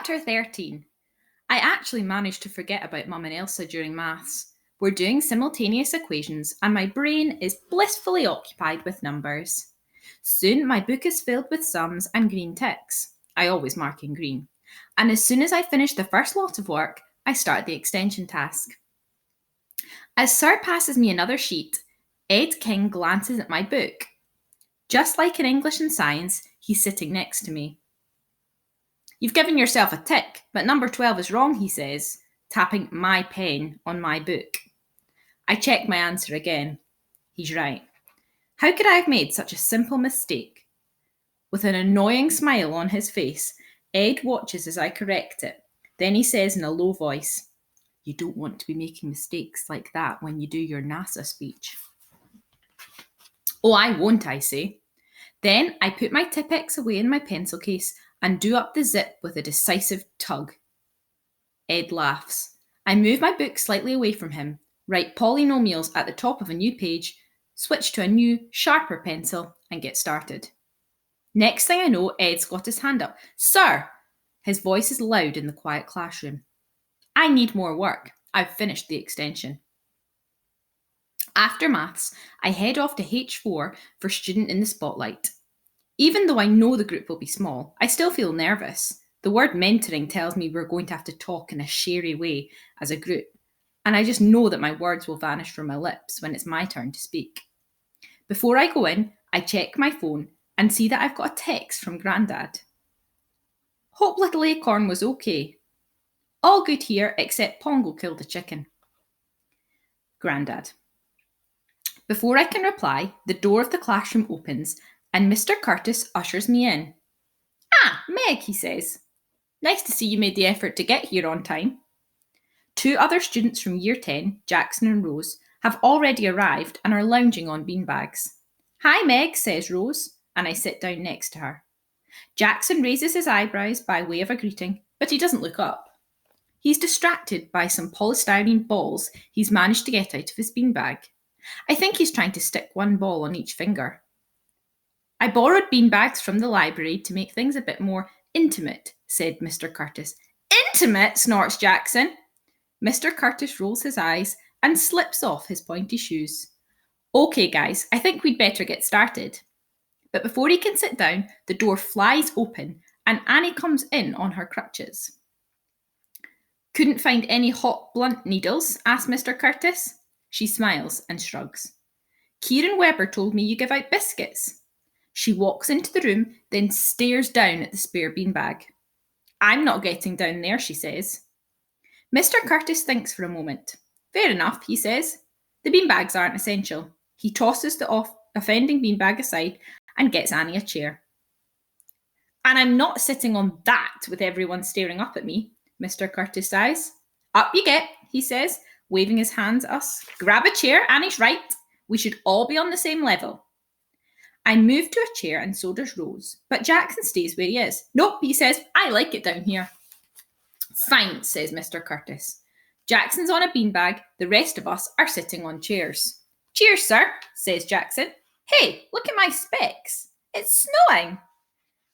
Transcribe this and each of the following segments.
Chapter 13. I actually managed to forget about Mum and Elsa during maths. We're doing simultaneous equations and my brain is blissfully occupied with numbers. Soon my book is filled with sums and green ticks. I always mark in green. And as soon as I finish the first lot of work, I start the extension task. As Sir passes me another sheet, Ed King glances at my book. Just like in English and science, he's sitting next to me. You've given yourself a tick, but number 12 is wrong, he says, tapping my pen on my book. I check my answer again. He's right. How could I have made such a simple mistake? With an annoying smile on his face, Ed watches as I correct it. Then he says in a low voice, "You don't want to be making mistakes like that when you do your NASA speech." "Oh, I won't," I say. Then I put my Tipp-Ex away in my pencil case and do up the zip with a decisive tug. Ed laughs. I move my book slightly away from him, write polynomials at the top of a new page, switch to a new, sharper pencil, and get started. Next thing I know, Ed's got his hand up. "Sir!" His voice is loud in the quiet classroom. I need more work. I've finished the extension. After maths, I head off to H4 for Student in the Spotlight. Even though I know the group will be small, I still feel nervous. The word mentoring tells me we're going to have to talk in a sherry way as a group, and I just know that my words will vanish from my lips when it's my turn to speak. Before I go in, I check my phone and see that I've got a text from Grandad. "Hope little Acorn was okay. All good here except Pongo killed a chicken." Grandad. Before I can reply, the door of the classroom opens and Mr. Curtis ushers me in. "Ah, Meg," he says. "Nice to see you made the effort to get here on time." Two other students from Year 10, Jackson and Rose, have already arrived and are lounging on beanbags. "Hi, Meg," says Rose, and I sit down next to her. Jackson raises his eyebrows by way of a greeting, but he doesn't look up. He's distracted by some polystyrene balls he's managed to get out of his beanbag. I think he's trying to stick one ball on each finger. "I borrowed beanbags from the library to make things a bit more intimate," said Mr. Curtis. "Intimate?" snorts Jackson. Mr. Curtis rolls his eyes and slips off his pointy shoes. "Okay, guys, I think we'd better get started." But before he can sit down, the door flies open and Annie comes in on her crutches. "Couldn't find any hot blunt needles?" asks Mr. Curtis. She smiles and shrugs. "Kieran Webber told me you give out biscuits." She walks into the room, then stares down at the spare beanbag. "I'm not getting down there," she says. Mr. Curtis thinks for a moment. "Fair enough," he says. "The beanbags aren't essential." He tosses the offending beanbag aside and gets Annie a chair. "And I'm not sitting on that with everyone staring up at me," Mr. Curtis sighs. "Up you get," he says, waving his hands at us. "Grab a chair, Annie's right. We should all be on the same level." I move to a chair and so does Rose, but Jackson stays where he is. "Nope," he says, "I like it down here." "Fine," says Mr. Curtis. Jackson's on a beanbag, the rest of us are sitting on chairs. "Cheers, sir," says Jackson. "Hey, look at my specs. It's snowing."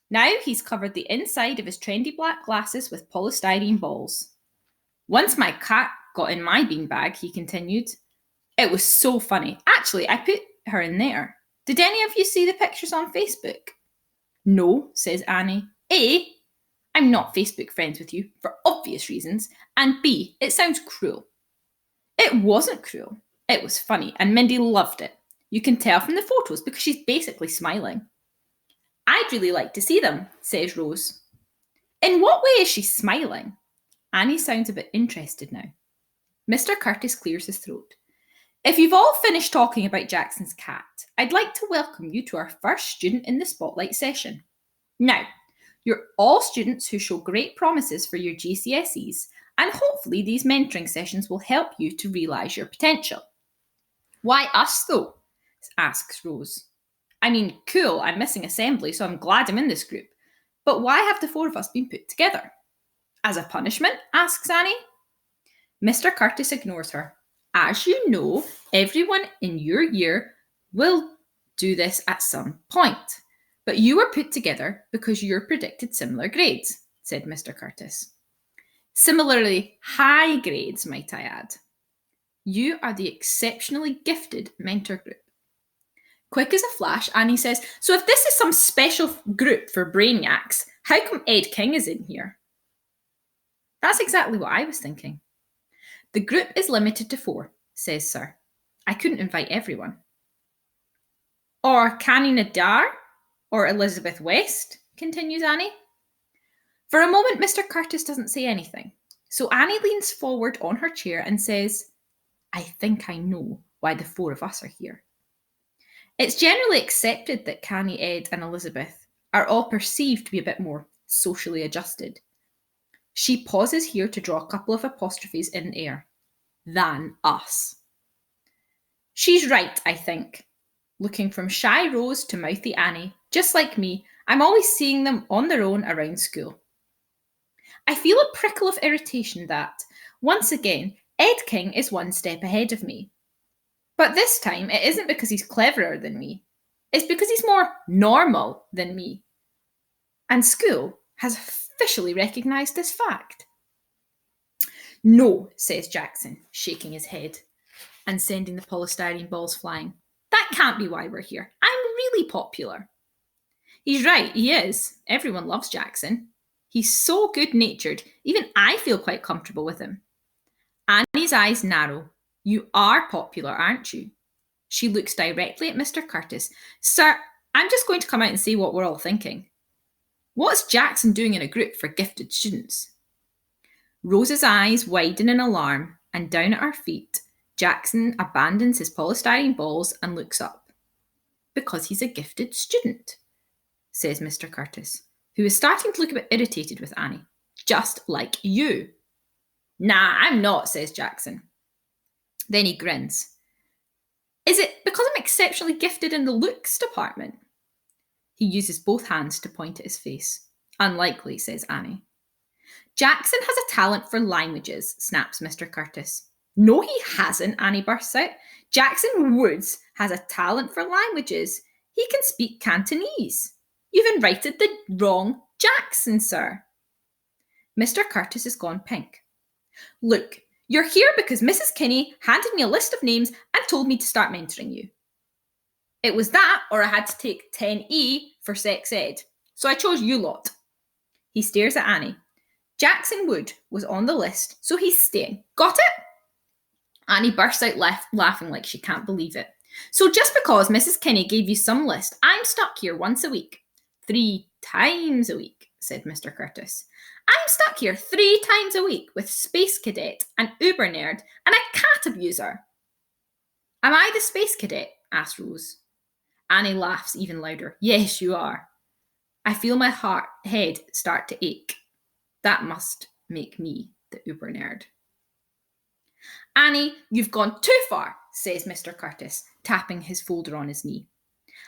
Now he's covered the inside of his trendy black glasses with polystyrene balls. "Once my cat got in my beanbag," he continued. "It was so funny. Actually, I put her in there. Did any of you see the pictures on Facebook?" "No," says Annie. A, I'm not Facebook friends with you for obvious reasons, and B, it sounds cruel. It wasn't cruel. It was funny, and Mindy loved it. You can tell from the photos because she's basically smiling. "I'd really like to see them," says Rose. "In what way is she smiling?" Annie sounds a bit interested now. Mr. Curtis clears his throat. "If you've all finished talking about Jackson's cat, I'd like to welcome you to our first Student in the Spotlight session. Now, you're all students who show great promises for your GCSEs, and hopefully these mentoring sessions will help you to realise your potential." "Why us though?" asks Rose. "I mean, cool, I'm missing assembly, so I'm glad I'm in this group. But why have the four of us been put together?" "As a punishment?" asks Annie. Mr. Curtis ignores her. "As you know, everyone in your year will do this at some point. But you were put together because you're predicted similar grades. said Mr. Curtis. Similarly high grades, might I add. You are the exceptionally gifted mentor group. Quick as a flash, Annie says, so if this is some special group for brainiacs, how come Ed King is in here? That's exactly what I was thinking. The group is limited to 4, says Sir. I couldn't invite everyone. Or Canny Nadar? Or Elizabeth West? Continues Annie. For a moment, Mr. Curtis doesn't say anything. So Annie leans forward on her chair and says, I think I know why the 4 of us are here. It's generally accepted that Canny, Ed, and Elizabeth are all perceived to be a bit more socially adjusted. She pauses here to draw a couple of apostrophes in the air. Than us. She's right, I think. Looking from shy Rose to mouthy Annie, just like me, I'm always seeing them on their own around school. I feel a prickle of irritation that, once again, Ed King is one step ahead of me. But this time, it isn't because he's cleverer than me. It's because he's more normal than me. And school has officially recognised this fact. No, says Jackson, shaking his head and sending the polystyrene balls flying. That can't be why we're here. I'm really popular. He's right, he is. Everyone loves Jackson. He's so good-natured, even I feel quite comfortable with him. Annie's eyes narrow. You are popular, aren't you? She looks directly at Mr. Curtis. Sir, I'm just going to come out and say what we're all thinking. What's Jackson doing in a group for gifted students? Rose's eyes widen in alarm, and down at her feet, Jackson abandons his polystyrene balls and looks up. Because he's a gifted student, says Mr. Curtis, who is starting to look a bit irritated with Annie. Just like you. Nah, I'm not, says Jackson. Then he grins. Is it because I'm exceptionally gifted in the looks department? He uses both hands to point at his face. Unlikely, says Annie. Jackson has a talent for languages, snaps Mr. Curtis. No, he hasn't, Annie bursts out. Jackson Woods has a talent for languages. He can speak Cantonese. You've invited the wrong Jackson, sir. Mr. Curtis has gone pink. Look, you're here because Mrs. Kinney handed me a list of names and told me to start mentoring you. It was that, or I had to take 10E for sex ed. So I chose you lot. He stares at Annie. Jackson Wood was on the list, so he's staying. Got it? Annie bursts out laughing like she can't believe it. So just because Mrs. Kinney gave you some list, I'm stuck here once a week. 3 times a week, said Mr. Curtis. I'm stuck here 3 times a week with Space Cadet, an Uber nerd, and a cat abuser. Am I the Space Cadet? Asked Rose. Annie laughs even louder. Yes, you are. I feel my head start to ache. That must make me the Uber nerd. Annie, you've gone too far, says Mr. Curtis, tapping his folder on his knee.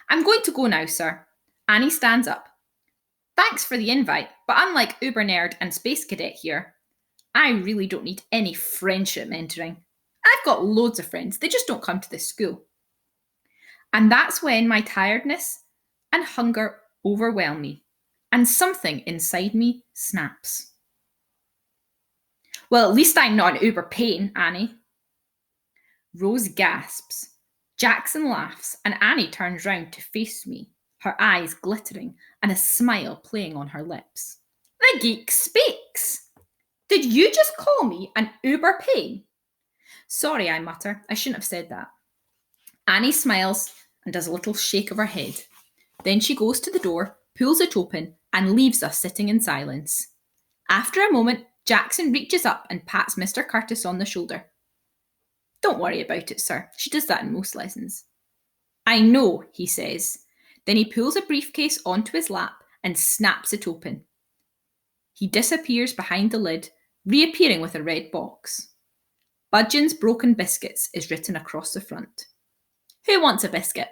I'm going to go now, sir. Annie stands up. Thanks for the invite, but unlike Uber Nerd and Space Cadet here, I really don't need any friendship mentoring. I've got loads of friends, they just don't come to this school. And that's when my tiredness and hunger overwhelm me, and something inside me snaps. Well, at least I'm not an Uber pain, Annie. Rose gasps. Jackson laughs, and Annie turns round to face me, her eyes glittering and a smile playing on her lips. The geek speaks. Did you just call me an Uber pain? Sorry, I mutter. I shouldn't have said that. Annie smiles and does a little shake of her head. Then she goes to the door, pulls it open, and leaves us sitting in silence. After a moment, Jackson reaches up and pats Mr. Curtis on the shoulder. Don't worry about it, sir. She does that in most lessons. I know, he says. Then he pulls a briefcase onto his lap and snaps it open. He disappears behind the lid, reappearing with a red box. Budgeon's Broken Biscuits is written across the front. Who wants a biscuit?